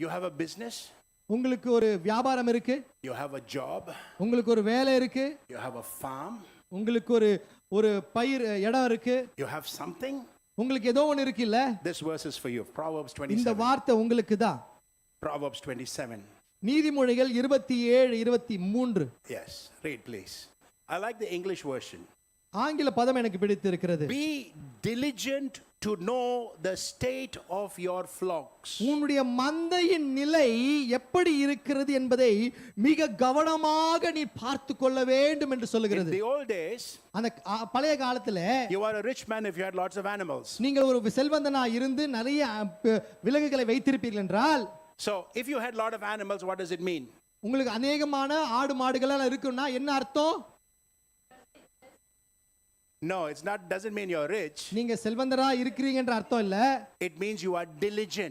You have a business. உங்களுக்கு ஒரு வியாபாரம் இருக்கு. You have a job. உங்களுக்கு ஒரு வேலை இருக்கு. You have a farm. உங்களுக்கு ஒரு பயிர் இடம் இருக்கு. You have something. உங்களுக்கு ஏதோ ஒன்னு இருக்குல்ல. This verse is for you. Proverbs 27. இந்த வார்த்தை உங்களுக்கு தான். Proverbs 27. நீதிமொழிகள் 27:23. Yes, read please. I like the English version. ஆங்கில பதம் எனக்கு பிடித்திருக்கிறது. Be diligent to know the state of your flocks. உன்னுடைய மந்தையின் நிலை எப்படி இருக்கிறது என்பதை மிக கவனமாக நீ பார்த்து கொள்ள வேண்டும் என்று சொல்லுகிறது. In the old days, அந்த பழைய காலத்துல you were a rich man if you had lots of animals. நீங்கள் ஒரு செல்வந்தனா இருந்து நிறைய விலங்குகளை வைத்திருப்பீர்கள் என்றால், so if you had lot of animals, what does it mean? உங்களுக்கு अनेகமான ஆடு மாடுகள் எல்லாம் இருக்குன்னா என்ன அர்த்தம்? No, it's not, doesn't mean you're rich. நீங்க செல்வந்தரா இருக்கிறீங்கன்ற அர்த்தம் இல்ல. It means you are diligent.